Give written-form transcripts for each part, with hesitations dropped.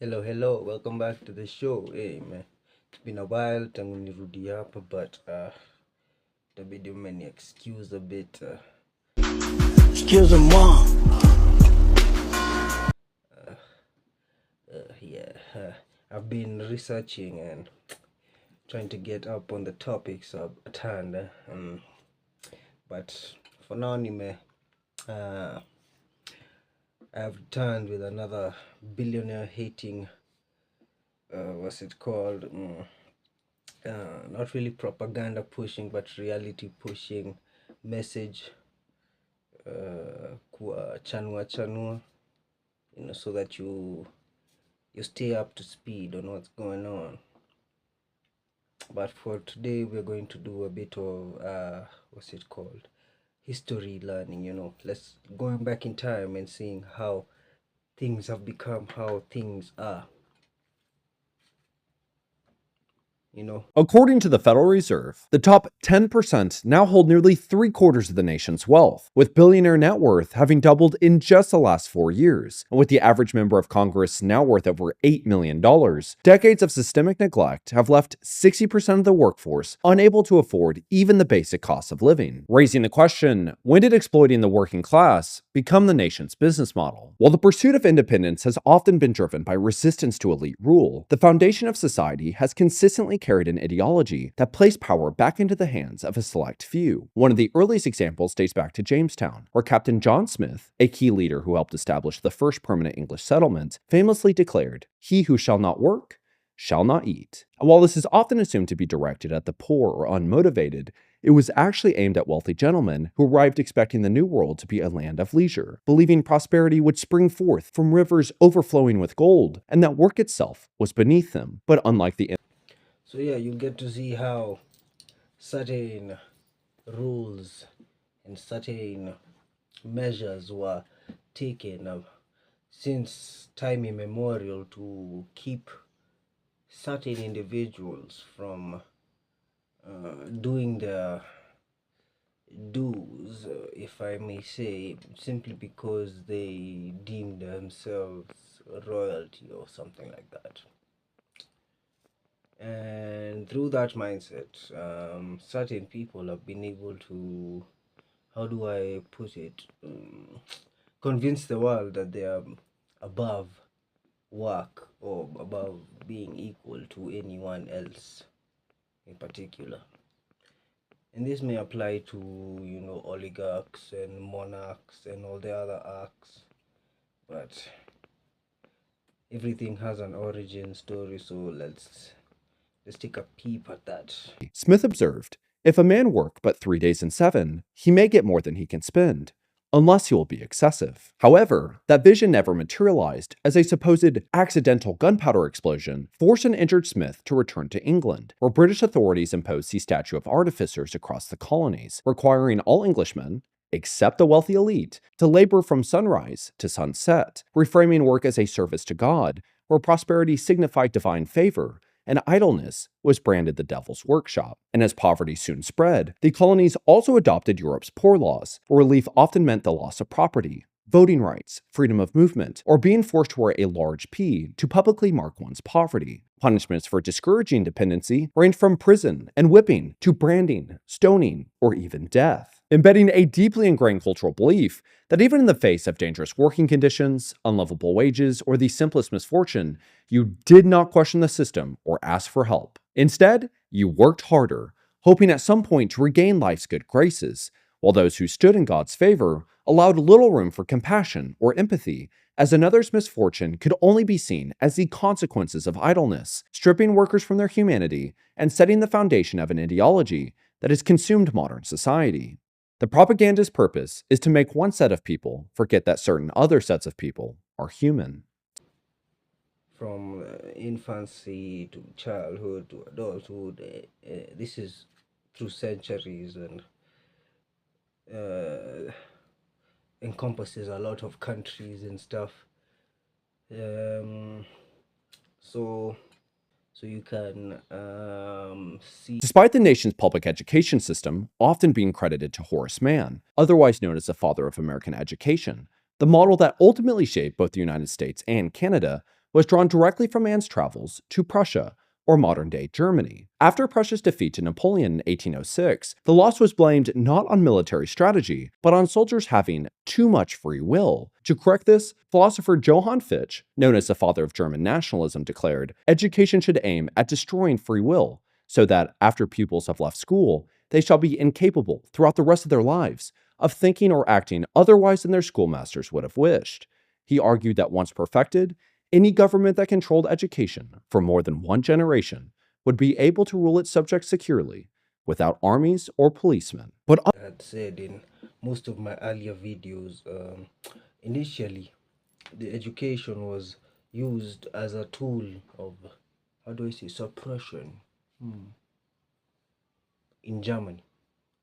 Hello, welcome back to the show. Hey man, it's been a while tangu nirudi hapa but itabidi umeni excuse a bit. Excusez-moi. Yeah, I've been researching and trying to get up on the topics at hand. But for now, I've returned with another billionaire hating. What's it called? Not really propaganda pushing, but reality pushing message. Kwa chanua, so that you stay up to speed on what's going on. But for today, we're going to do a bit of what's it called, history learning. Let's going back in time and seeing how things have become how things are. According to the Federal Reserve, the top 10% now hold nearly 3/4 of the nation's wealth, with billionaire net worth having doubled in just the last 4 years. And with the average member of Congress now worth over $8 million, decades of systemic neglect have left 60% of the workforce unable to afford even the basic cost of living. Raising the question, when did exploiting the working class become the nation's business model? While the pursuit of independence has often been driven by resistance to elite rule, the foundation of society has consistently carried an ideology that placed power back into the hands of a select few. One of the earliest examples dates back to Jamestown, where Captain John Smith, a key leader who helped establish the first permanent English settlement, famously declared, "He who shall not work shall not eat." And while this is often assumed to be directed at the poor or unmotivated, it was actually aimed at wealthy gentlemen who arrived expecting the New World to be a land of leisure, believing prosperity would spring forth from rivers overflowing with gold, and that work itself was beneath them. But unlike the So yeah, you get to see how certain rules and certain measures were taken since time immemorial to keep certain individuals from doing their dues, if I may say, simply because they deem themselves royalty or something like that. And through that mindset, certain people have been able to, how do I put it, convince the world that they are above work or above being equal to anyone else in particular. And this may apply to, oligarchs and monarchs and all the other arcs, but everything has an origin story, so let's take a peep at that. Smith observed, "If a man work but 3 days in 7, he may get more than he can spend, unless he will be excessive." However, that vision never materialized, as a supposed accidental gunpowder explosion forced an injured Smith to return to England, where British authorities imposed the statute of artificers across the colonies, requiring all Englishmen, except the wealthy elite, to labor from sunrise to sunset, reframing work as a service to God, where prosperity signified divine favor and idleness was branded the devil's workshop. And as poverty soon spread, the colonies also adopted Europe's poor laws, where relief often meant the loss of property, voting rights, freedom of movement, or being forced to wear a large P to publicly mark one's poverty. Punishments for discouraging dependency ranged from prison and whipping to branding, stoning, or even death, embedding a deeply ingrained cultural belief that even in the face of dangerous working conditions, unlovable wages, or the simplest misfortune, you did not question the system or ask for help. Instead, you worked harder, hoping at some point to regain life's good graces, while those who stood in God's favor allowed little room for compassion or empathy, as another's misfortune could only be seen as the consequences of idleness, stripping workers from their humanity and setting the foundation of an ideology that has consumed modern society. The propagandist's purpose is to make one set of people forget that certain other sets of people are human. From infancy to childhood to adulthood, this is through centuries and encompasses a lot of countries and stuff. So you can see. Despite the nation's public education system often being credited to Horace Mann, otherwise known as the father of American education, the model that ultimately shaped both the United States and Canada, was drawn directly from man's travels to Prussia, or modern day Germany. After Prussia's defeat to Napoleon in 1806, the loss was blamed not on military strategy, but on soldiers having too much free will. To correct this, philosopher Johann Fichte, known as the father of German nationalism, declared education should aim at destroying free will, so that after pupils have left school, they shall be incapable throughout the rest of their lives of thinking or acting otherwise than their schoolmasters would have wished. He argued that once perfected, any government that controlled education for more than one generation would be able to rule its subjects securely without armies or policemen. But Had said in most of my earlier videos, initially the education was used as a tool of, how do I say, suppression in Germany.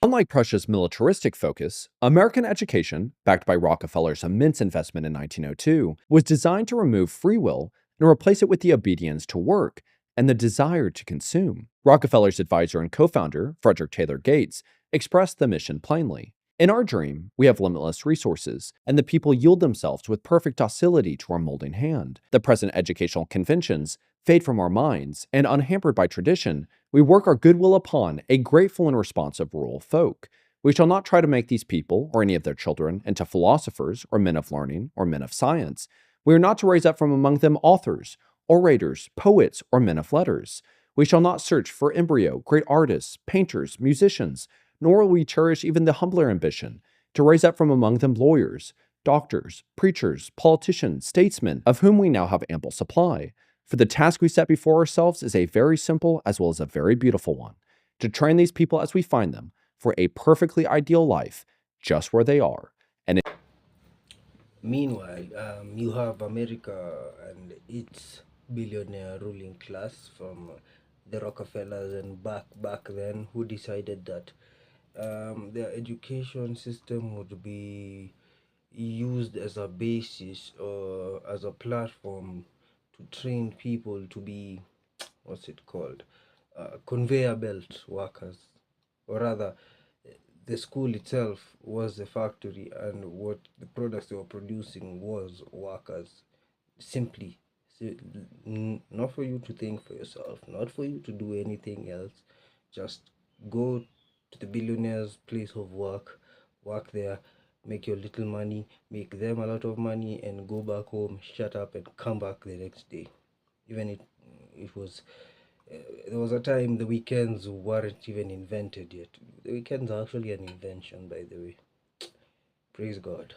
unlike Prussia's militaristic focus, American education, backed by Rockefeller's immense investment in 1902, was designed to remove free will and replace it with the obedience to work and the desire to consume. Rockefeller's advisor and co founder, Frederick Taylor Gates, expressed the mission plainly. In our dream, we have limitless resources, and the people yield themselves with perfect docility to our molding hand. The present educational conventions fade from our minds, and unhampered by tradition, we work our goodwill upon a grateful and responsive rural folk. We shall not try to make these people, or any of their children, into philosophers, or men of learning, or men of science. We are not to raise up from among them authors, orators, poets, or men of letters. We shall not search for embryo great artists, painters, musicians, nor will we cherish even the humbler ambition to raise up from among them lawyers, doctors, preachers, politicians, statesmen, of whom we now have ample supply. For the task we set before ourselves is a very simple as well as a very beautiful one, to train these people as we find them for a perfectly ideal life, just where they are. And Meanwhile, you have America and its billionaire ruling class from the Rockefellers and back then, who decided that their education system would be used as a basis or as a platform to train people to be, what's it called, conveyor belt workers, or rather the school itself was a factory, and what the products they were producing was workers. Simply, not for you to think for yourself, not for you to do anything else. Just go to the billionaire's place of work, work there, make your little money, make them a lot of money, and go back home, shut up, and come back the next day. Even it was there was a time the weekends weren't even invented yet. The weekends are actually an invention, by the way. Praise God.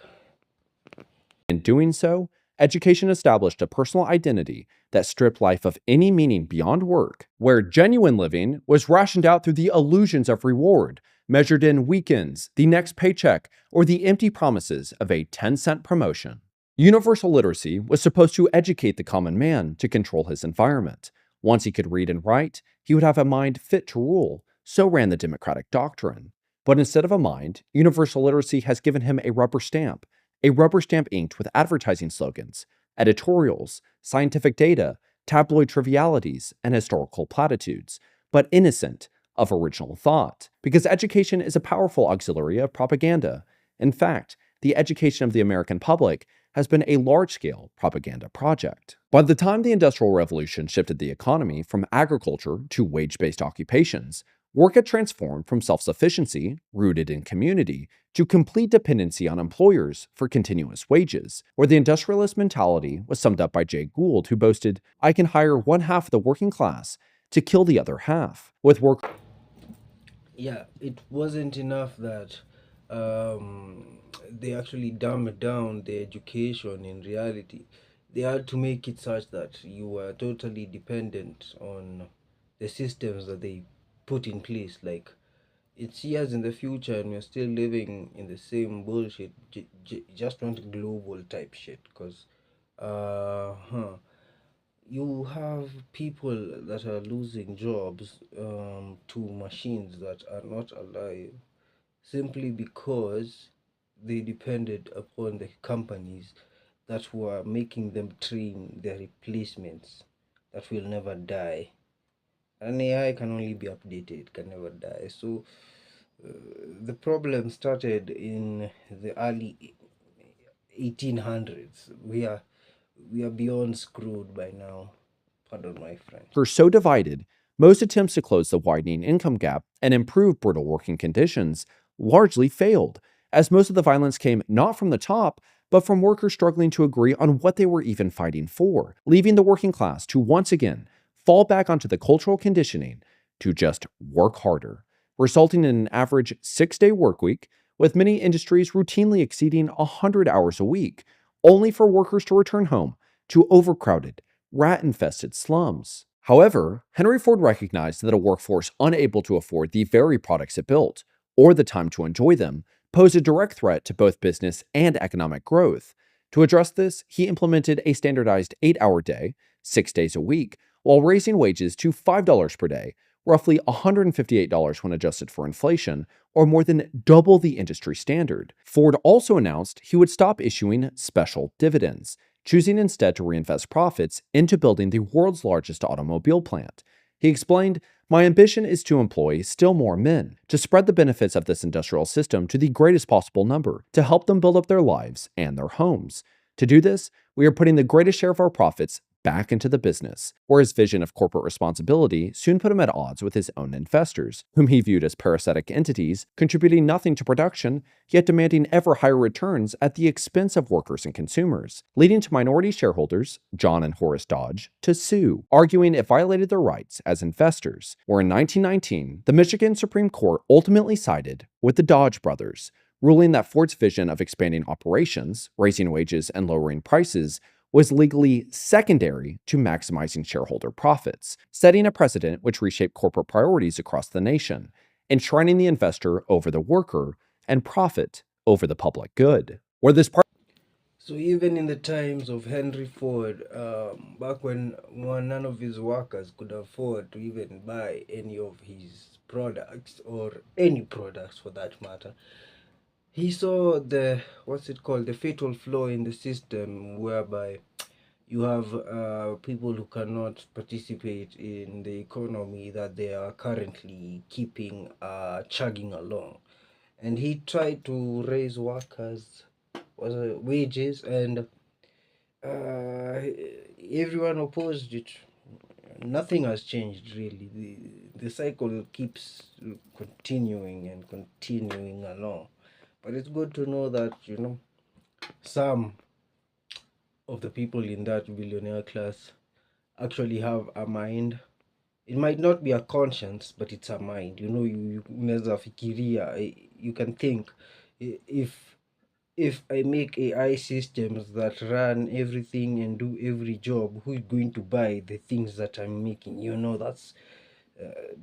in doing so, education established a personal identity that stripped life of any meaning beyond work, where genuine living was rationed out through the illusions of reward, measured in weekends, the next paycheck, or the empty promises of a 10-cent promotion. Universal literacy was supposed to educate the common man to control his environment. Once he could read and write, he would have a mind fit to rule, so ran the democratic doctrine. But instead of a mind, universal literacy has given him a rubber stamp inked with advertising slogans, editorials, scientific data, tabloid trivialities, and historical platitudes, but innocent of original thought. Because education is a powerful auxiliary of propaganda. In fact, the education of the American public has been a large scale propaganda project. By the time the Industrial Revolution shifted the economy from agriculture to wage based occupations, work had transformed from self sufficiency, rooted in community, to complete dependency on employers for continuous wages, where the industrialist mentality was summed up by Jay Gould, who boasted, "I can hire one half of the working class to kill the other half," with work. Yeah, it wasn't enough that they actually dumbed down the education in reality. They had to make it such that you were totally dependent on the systems that they put in place. Like, it's years in the future and we're still living in the same bullshit. Just want global type shit. Because, you have people that are losing jobs to machines that are not alive simply because they depended upon the companies that were making them train their replacements that will never die. An AI can only be updated, can never die. So the problem started in the early 1800s, where we are beyond screwed by now. Pardon my French. Are so divided, most attempts to close the widening income gap and improve brutal working conditions largely failed, as most of the violence came not from the top, but from workers struggling to agree on what they were even fighting for, leaving the working class to once again fall back onto the cultural conditioning to just work harder, resulting in an average 6-day work week, with many industries routinely exceeding 100 hours a week, only for workers to return home to overcrowded, rat infested slums. However, Henry Ford recognized that a workforce unable to afford the very products it built, or the time to enjoy them, posed a direct threat to both business and economic growth. To address this, he implemented a standardized 8-hour day, 6 days a week, while raising wages to $5 per day, roughly $158 when adjusted for inflation, or more than double the industry standard. Ford also announced he would stop issuing special dividends, choosing instead to reinvest profits into building the world's largest automobile plant. He explained, "My ambition is to employ still more men, to spread the benefits of this industrial system to the greatest possible number, to help them build up their lives and their homes. To do this, we are putting the greatest share of our profits back into the business," where his vision of corporate responsibility soon put him at odds with his own investors, whom he viewed as parasitic entities, contributing nothing to production, yet demanding ever higher returns at the expense of workers and consumers, leading to minority shareholders, John and Horace Dodge, to sue, arguing it violated their rights as investors, where in 1919, the Michigan Supreme Court ultimately sided with the Dodge brothers, ruling that Ford's vision of expanding operations, raising wages, and lowering prices was legally secondary to maximizing shareholder profits, setting a precedent which reshaped corporate priorities across the nation, enshrining the investor over the worker and profit over the public good. Where this part So even in the times of Henry Ford, back when none of his workers could afford to even buy any of his products or any products for that matter, he saw the what's it called, the fatal flaw in the system, whereby you have people who cannot participate in the economy that they are currently keeping chugging along, and he tried to raise workers was wages, and uh, everyone opposed it. Nothing has changed really. The cycle keeps continuing and continuing along. But it's good to know that, some of the people in that billionaire class actually have a mind. It might not be a conscience, but it's a mind. You unaweza fikiria, you can think, if I make AI systems that run everything and do every job, who is going to buy the things that I'm making? That's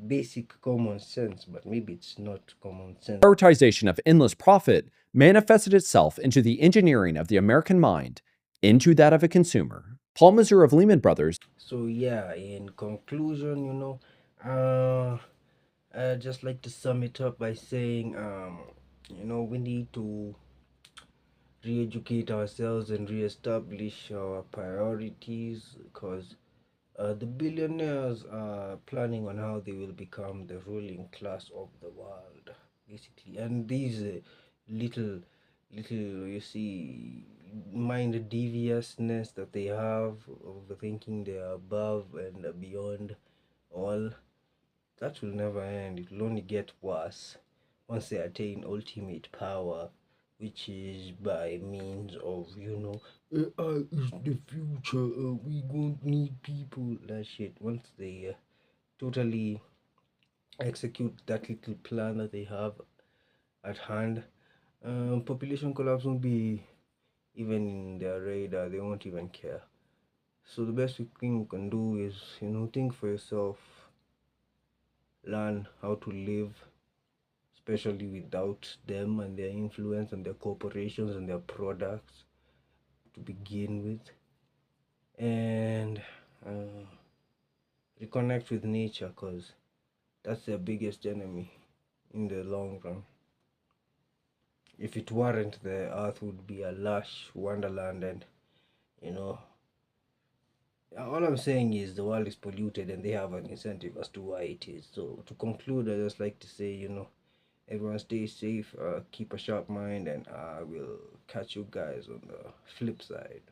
basic common sense, but maybe it's not common sense. prioritization of endless profit manifested itself into the engineering of the American mind into that of a consumer. Paul Mazur of Lehman Brothers So yeah, in conclusion, I just like to sum it up by saying, we need to re-educate ourselves and re-establish our priorities, because the billionaires are planning on how they will become the ruling class of the world, basically. And these little, you see, mind deviousness that they have, overthinking they are above and beyond all, that will never end. It will only get worse once they attain ultimate power, which is by means of, AI is the future, we won't need people, that shit. Once they totally execute that little plan that they have at hand, population collapse won't be even in their radar, they won't even care. So the best thing you can do is, think for yourself, learn how to live, especially without them and their influence and their corporations and their products to begin with, and uh, reconnect with nature, because that's their biggest enemy in the long run. If it weren't, the earth would be a lush wonderland, and you know all I'm saying is the world is polluted and they have an incentive as to why it is. So to conclude, I just like to say, everyone stay safe, keep a sharp mind, and I will catch you guys on the flip side.